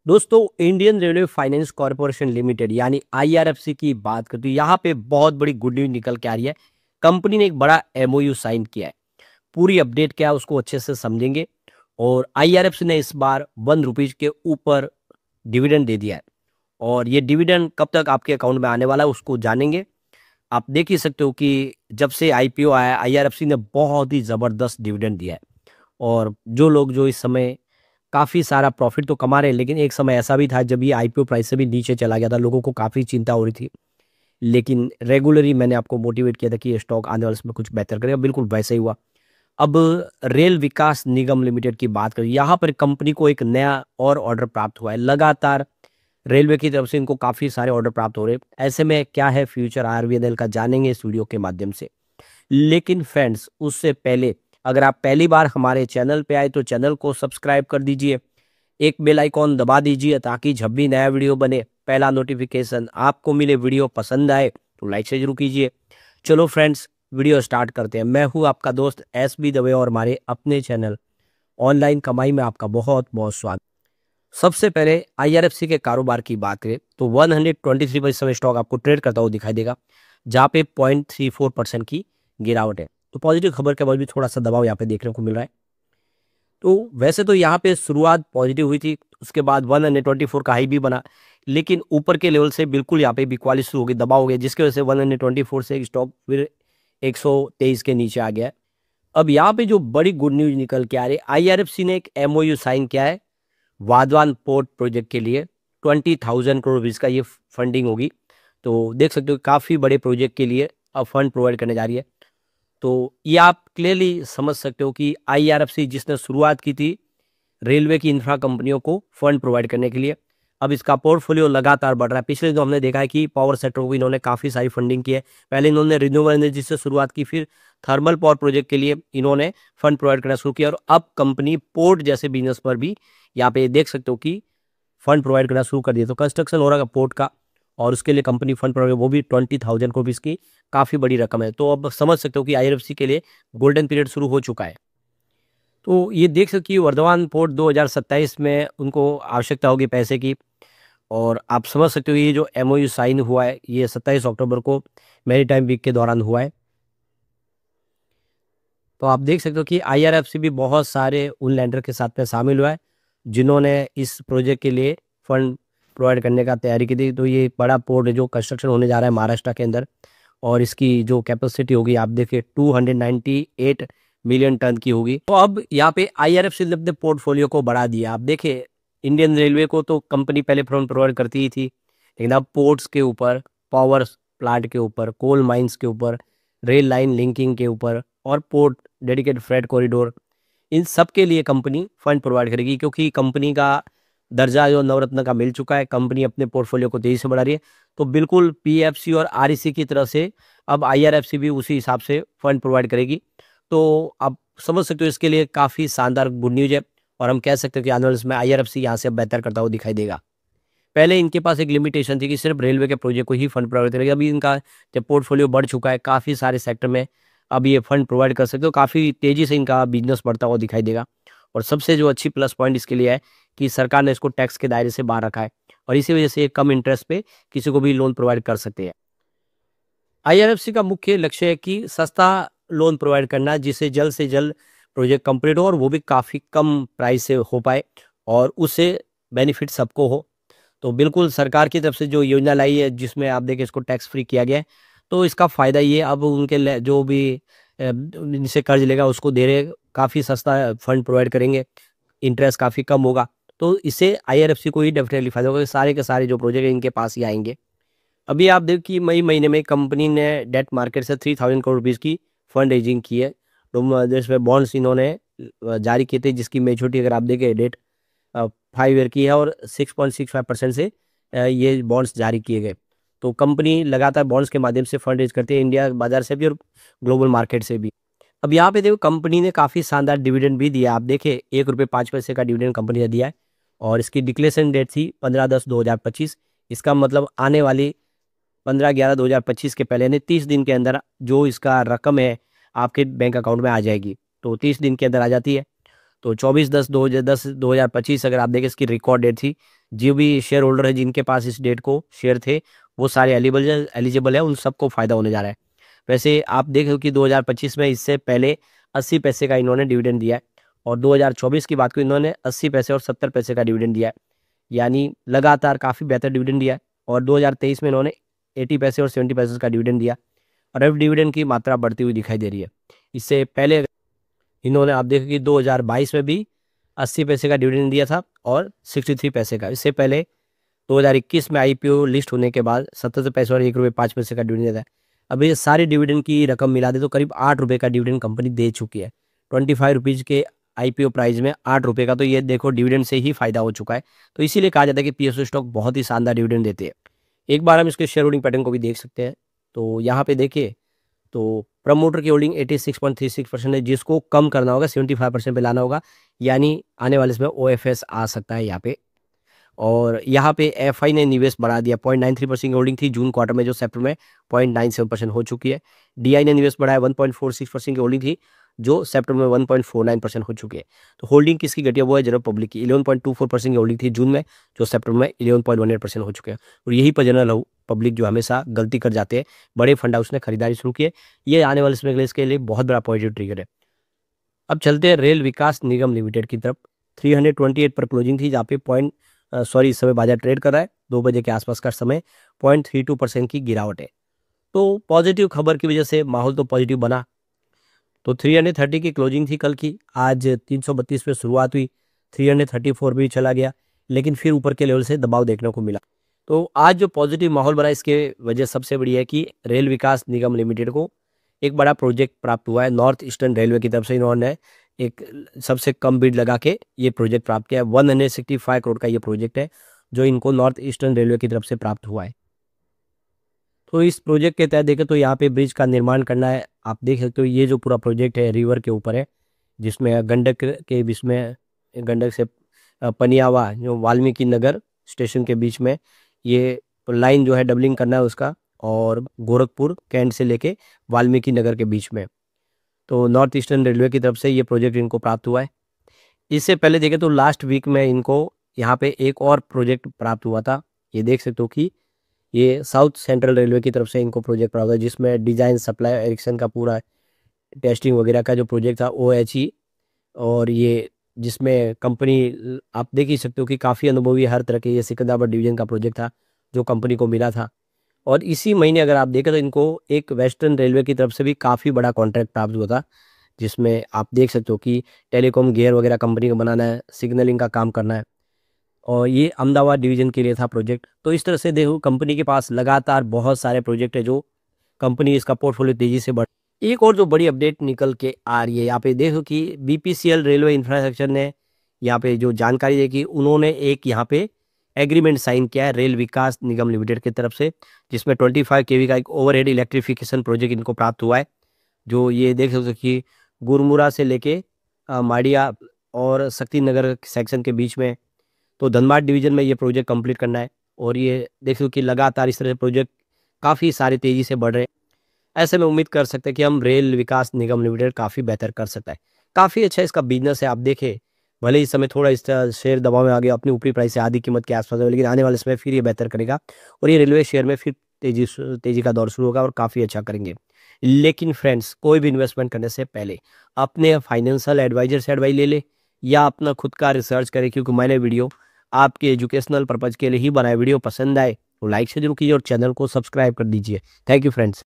दोस्तों, Indian railway finance corporation limited यानी IRFC की बात करते हैं। यहाँ पे बहुत बड़ी गुड न्यूज निकल के आ रही है। कंपनी ने एक बड़ा एमओयू साइन किया है। पूरी अपडेट क्या है उसको अच्छे से समझेंगे। और आईआरएफसी ने इस बार ₹1 के ऊपर डिविडेंड दे दिया है। और ये डिविडेंड कब तक आपके अकाउंट में आने वाला है उसको जानेंगे। आप देख ही सकते हो कि जब से आईपीओ आया आईआरएफसी ने बहुत ही ज़बरदस्त डिविडेंड दिया है। और जो लोग जो इस समय काफ़ी सारा प्रॉफिट तो कमा रहे हैं, लेकिन एक समय ऐसा भी था जब ये आईपीओ प्राइस से भी नीचे चला गया था, लोगों को काफ़ी चिंता हो रही थी। लेकिन रेगुलरली मैंने आपको मोटिवेट किया था कि ये स्टॉक आने वाले समय कुछ बेहतर करेगा, बिल्कुल वैसा ही हुआ। अब रेल विकास निगम लिमिटेड की बात करें, यहाँ पर कंपनी को एक नया और ऑर्डर प्राप्त हुआ है। लगातार रेलवे की तरफ से इनको काफ़ी सारे ऑर्डर प्राप्त हो रहे हैं। ऐसे में क्या है फ्यूचर आरवीएनएल का, जानेंगे इस वीडियो के माध्यम से। लेकिन फ्रेंड्स, उससे पहले अगर आप पहली बार हमारे चैनल पे आए तो चैनल को सब्सक्राइब कर दीजिए, एक बेल आइकॉन दबा दीजिए ताकि जब भी नया वीडियो बने पहला नोटिफिकेशन आपको मिले। वीडियो पसंद आए तो लाइक से जरूर कीजिए। चलो फ्रेंड्स, वीडियो स्टार्ट करते हैं। मैं हूं आपका दोस्त एसबी दवे और हमारे अपने चैनल ऑनलाइन कमाई में आपका बहुत बहुत स्वागत। सबसे पहले आईआरएफसी के कारोबार की बात करें तो 123 पर इस समय स्टॉक आपको ट्रेड करता हुआ दिखाई देगा, जहाँ पे 0.34% की गिरावट है। तो पॉजिटिव खबर के बाद भी थोड़ा सा दबाव यहाँ पे देखने को मिल रहा है। तो वैसे तो यहाँ पे शुरुआत पॉजिटिव हुई थी, उसके बाद 124 का हाई भी बना, लेकिन ऊपर के लेवल से बिल्कुल यहाँ पे बिकवाली शुरू हो गई, दबाव हो गया, जिसकी वजह से 124 से स्टॉक फिर 123 के नीचे आ गया है। अब यहाँ पे जो बड़ी गुड न्यूज निकल के आ रही है, आईआरएफसी ने एक एमओयू साइन किया है वाधवान पोर्ट प्रोजेक्ट के लिए। 20,000 करोड़ रुपीज़ का ये फंडिंग होगी। तो देख सकते हो काफ़ी बड़े प्रोजेक्ट के लिए अब फंड प्रोवाइड करने जा रही है। तो ये आप क्लियरली समझ सकते हो कि आईआरएफसी जिसने शुरुआत की थी रेलवे की इंफ्रा कंपनियों को फंड प्रोवाइड करने के लिए, अब इसका पोर्टफोलियो लगातार बढ़ रहा है। पिछले दिनों हमने देखा है कि पावर सेक्टर को इन्होंने काफ़ी सारी फंडिंग की है। पहले इन्होंने रिन्यूएबल एनर्जी से शुरुआत की, फिर थर्मल पावर प्रोजेक्ट के लिए इन्होंने फंड प्रोवाइड करना शुरू किया, और अब कंपनी पोर्ट जैसे बिजनेस पर भी यहाँ पे देख सकते हो कि फंड प्रोवाइड करना शुरू कर दिया। तो कंस्ट्रक्शन हो रहा है पोर्ट का, और उसके लिए कंपनी फंड प्रोवाइड, वो भी 20,000 करोड़ की काफ़ी बड़ी रकम है। तो अब समझ सकते हो कि आईआरएफसी के लिए गोल्डन पीरियड शुरू हो चुका है। तो ये देख सकते कि वर्धमान पोर्ट 2027 में उनको आवश्यकता होगी पैसे की। और आप समझ सकते हो ये जो एमओयू साइन हुआ है ये 27 अक्टूबर को मैरीटाइम वीक के दौरान हुआ है। तो आप देख सकते हो कि आईआरएफसी भी बहुत सारे उन लैंडर के साथ में शामिल हुआ है जिन्होंने इस प्रोजेक्ट के लिए फंड प्रोवाइड करने का तैयारी की थी। तो ये बड़ा पोर्ट है जो कंस्ट्रक्शन होने जा रहा है महाराष्ट्र के अंदर, और इसकी जो कैपेसिटी होगी आप देखिए 298 मिलियन टन की होगी। तो अब यहाँ पे आईआरएफसी ने अपने पोर्टफोलियो को बढ़ा दिया। आप देखिए इंडियन रेलवे को तो कंपनी पहले फंड प्रोवाइड करती ही थी, लेकिन अब पोर्ट्स के ऊपर, पावर प्लांट के ऊपर, कोल माइंस के ऊपर, रेल लाइन लिंकिंग के ऊपर, और पोर्ट डेडिकेटेड फ्रेट कॉरिडोर, इन सब के लिए कंपनी फंड प्रोवाइड करेगी। क्योंकि कंपनी का दर्जा जो नवरत्न का मिल चुका है, कंपनी अपने पोर्टफोलियो को तेजी से बढ़ा रही है। तो बिल्कुल पीएफसी और आरईसी की तरफ से अब आईआरएफसी भी उसी हिसाब से फंड प्रोवाइड करेगी। तो आप समझ सकते हो इसके लिए काफ़ी शानदार गुड न्यूज है, और हम कह सकते हो कि आने वाले समय आईआरएफसी यहाँ से अब बेहतर करता हुआ दिखाई देगा। पहले इनके पास एक लिमिटेशन थी कि सिर्फ रेलवे के प्रोजेक्ट को ही फंड प्रोवाइड करेगी। अभी इनका जब पोर्टफोलियो बढ़ चुका है काफ़ी सारे सेक्टर में, अब ये फंड प्रोवाइड कर सकते हो। काफ़ी तेज़ी से इनका बिजनेस बढ़ता हुआ दिखाई देगा। और सबसे जो अच्छी प्लस पॉइंट इसके लिए है कि सरकार ने इसको टैक्स के दायरे से बाहर रखा है, और इसी वजह से ये कम इंटरेस्ट पे किसी को भी लोन प्रोवाइड कर सकते हैं। आईआरएफसी का मुख्य लक्ष्य है कि सस्ता लोन प्रोवाइड करना, जिससे जल्द से जल्द प्रोजेक्ट कंप्लीट हो, और वो भी काफ़ी कम प्राइस से हो पाए, और उससे बेनिफिट सबको हो। तो बिल्कुल सरकार की तरफ से जो योजना लाई है जिसमें आप देखिए इसको टैक्स फ्री किया गया है, तो इसका फ़ायदा ये अब उनके जो भी इनसे कर्ज लेगा उसको दे रहे, काफ़ी सस्ता फंड प्रोवाइड करेंगे, इंटरेस्ट काफ़ी कम होगा। तो इससे आईआरएफसी को ही डेफिनेटली फायदा होगा, सारे के सारे जो प्रोजेक्ट हैं इनके पास ही आएंगे। अभी आप देखिए कि मई महीने में कंपनी ने डेट मार्केट से 3,000 करोड़ रुपीज़ की फंड रेजिंग की है। तो जिसमें बॉन्ड्स इन्होंने जारी किए थे, जिसकी मेच्योरिटी अगर आप देखें डेट 5 ईयर की है, और 6.65% से ये बॉन्ड्स जारी किए गए। तो कंपनी लगातार बॉन्ड्स के माध्यम से फंड रेज करती है, इंडिया बाजार से भी और ग्लोबल मार्केट से भी। अब यहाँ पे देखो कंपनी ने काफ़ी शानदार डिविडेंड भी दिया। आप देखिए ₹1.05 का डिविडेंड कंपनी ने दिया है, और इसकी डिक्लेरेशन डेट थी 15/10/2025। इसका मतलब आने वाली 15/11/2025 के पहले, यानी 30 दिन के अंदर जो इसका रकम है आपके बैंक अकाउंट में आ जाएगी। तो 30 दिन के अंदर आ जाती है। तो 24/10/2025 अगर आप देखें इसकी रिकॉर्ड डेट थी, जो भी शेयर होल्डर है जिनके पास इस डेट को शेयर थे वो सारे एलिजिबल है, उन सबको फ़ायदा होने जा रहा है। वैसे आप देख रहे हो कि 2025 में इससे पहले 80 पैसे का इन्होंने डिविडेंड दिया है और 2024 की बात करूँ इन्होंने 80 पैसे और 70 पैसे का डिविडेंड दिया है, यानी लगातार काफ़ी बेहतर डिविडेंड दिया है। और 2023 में इन्होंने 80 पैसे और 70 पैसे का डिविडेंड दिया और अब डिविडेंड की मात्रा बढ़ती हुई दिखाई दे रही है। इससे पहले इन्होंने आप देखो कि 2022 में भी 80 पैसे का डिविडेंड दिया था और 63 पैसे का। इससे पहले 2021 में आईपीओ लिस्ट होने के बाद 77 पैसे और ₹1.05 का डिविडेंड दिया था। अब ये सारे डिविडेंड की रकम मिला दे तो करीब ₹8 का डिविडेंड कंपनी दे चुकी है। ₹25 के आईपीओ प्राइस में ₹8 का, तो ये देखो डिविडेंड से ही फायदा हो चुका है। तो इसीलिए कहा जाता है कि पीएसयू स्टॉक बहुत ही शानदार डिविडेंड देते हैं। एक बार हम इसके शेयर होल्डिंग पैटर्न को भी देख सकते हैं। तो यहाँ पे देखिए तो प्रमोटर की होल्डिंग 86.36% है, जिसको कम करना होगा, 75% पे लाना होगा, यानी आने वाले इसमें ओएफएस आ सकता है यहाँ पे। और यहाँ पे एफआई ने निवेश बढ़ा दिया, 0.93% की होल्डिंग थी जून क्वार्टर में जो सितंबर में 0.97% हो चुकी है। डीआई ने निवेश बढ़ाया, 1.46% की होल्डिंग थी जो सितंबर में 1.49% हो चुकी है। तो होल्डिंग किसकी घटी है, वो है जनरल पब्लिक की। 11.24% की होल्डिंग थी जून में जो सितंबर में 11.18% हो चुके हैं। और यही पर जनरल पब्लिक जो हमेशा गलती कर जाते हैं, बड़े फंड हाउस ने खरीदारी शुरू की है। ये आने वाले समय के लिए इसके लिए बहुत बड़ा पॉजिटिव ट्रिगर है। अब चलते हैं रेल विकास निगम लिमिटेड की तरफ। 328 पर क्लोजिंग थी, जहाँ पे इस समय बाजार ट्रेड कर रहा है 2 बजे के आसपास का समय। 0.32% की गिरावट है। तो पॉजिटिव खबर की वजह से माहौल तो पॉजिटिव बना। तो 330 की क्लोजिंग थी कल की, आज 332 पे शुरुआत हुई, 334 भी चला गया, लेकिन फिर ऊपर के लेवल से दबाव देखने को मिला। तो आज जो पॉजिटिव माहौल बना इसके वजह सबसे बड़ी है कि रेल विकास निगम लिमिटेड को एक बड़ा प्रोजेक्ट प्राप्त हुआ है नॉर्थ ईस्टर्न रेलवे की तरफ से। इन्होंने एक सबसे कम बिड लगा के ये प्रोजेक्ट प्राप्त किया है। 165 करोड़ का ये प्रोजेक्ट है जो इनको नॉर्थ ईस्टर्न रेलवे की तरफ से प्राप्त हुआ है। तो इस प्रोजेक्ट के तहत देखें तो यहाँ पे ब्रिज का निर्माण करना है। आप देख सकते हो ये जो पूरा प्रोजेक्ट है रिवर के ऊपर है, जिसमें गंडक के बीच में, गंडक से पनियावा जो वाल्मीकि नगर स्टेशन के बीच में ये लाइन जो है डबलिंग करना है उसका, और गोरखपुर कैंट से लेके वाल्मीकि नगर के बीच में। तो नॉर्थ ईस्टर्न रेलवे की तरफ से ये प्रोजेक्ट इनको प्राप्त हुआ है। इससे पहले देखें तो लास्ट वीक में इनको यहाँ पे एक और प्रोजेक्ट प्राप्त हुआ था। ये देख सकते हो कि ये साउथ सेंट्रल रेलवे की तरफ से इनको प्रोजेक्ट प्राप्त हुआ, जिसमें डिजाइन सप्लाई एरिक्सन का पूरा टेस्टिंग वगैरह का जो प्रोजेक्ट था OHE। और ये जिसमें कंपनी आप देख ही सकते हो कि काफ़ी अनुभवी हर तरह के, ये सिकंदराबाद डिवीजन का प्रोजेक्ट था जो कंपनी को मिला था। और इसी महीने अगर आप देखें तो इनको एक वेस्टर्न रेलवे की तरफ से भी काफ़ी बड़ा कॉन्ट्रैक्ट प्राप्त हुआ था, जिसमें आप देख सकते हो कि टेलीकॉम गियर वगैरह कंपनी को बनाना है, सिग्नलिंग का काम करना है, और ये अहमदाबाद डिवीजन के लिए था प्रोजेक्ट। तो इस तरह से देखो कंपनी के पास लगातार बहुत सारे प्रोजेक्ट है जो कंपनी इसका पोर्टफोलियो तेजी से बढ़। एक और जो बड़ी अपडेट निकल के आ रही है, यहाँ पे देखो कि BPCL रेलवे इंफ्रास्ट्रक्चर ने यहाँ पे जो जानकारी दी कि उन्होंने एक यहाँ पे एग्रीमेंट साइन किया है रेल विकास निगम लिमिटेड की तरफ से, जिसमें 25 kV का एक ओवरहेड इलेक्ट्रिफिकेशन प्रोजेक्ट इनको प्राप्त हुआ है। जो ये देख सकते हो कि गुरमुरा से लेके माड़िया और शक्ति नगर सेक्शन के बीच में, तो धनबाद डिवीजन में ये प्रोजेक्ट कंप्लीट करना है। और ये देख लो कि लगातार इस तरह से प्रोजेक्ट काफ़ी सारे तेज़ी से बढ़ रहे हैं। ऐसे में उम्मीद कर सकते हैं कि हम रेल विकास निगम लिमिटेड काफ़ी बेहतर कर सकता है। काफ़ी अच्छा इसका बिजनेस है। आप देखें भले इस समय थोड़ा इसका शेयर दबाव में आ गया, अपनी ऊपरी प्राइस से आधी कीमत के आसपास है, लेकिन आने वाले समय फिर ये बेहतर करेगा और ये रेलवे शेयर में फिर तेजी का दौर शुरू होगा और काफ़ी अच्छा करेंगे। लेकिन फ्रेंड्स, कोई भी इन्वेस्टमेंट करने से पहले अपने फाइनेंशियल एडवाइजर से एडवाइस ले ले या अपना खुद का रिसर्च करें, क्योंकि मैंने वीडियो आपके एजुकेशनल पर्पज़ के लिए ही बनाया। वीडियो पसंद आए तो लाइक से जरूर कीजिए और चैनल को सब्सक्राइब कर दीजिए। Thank you friends.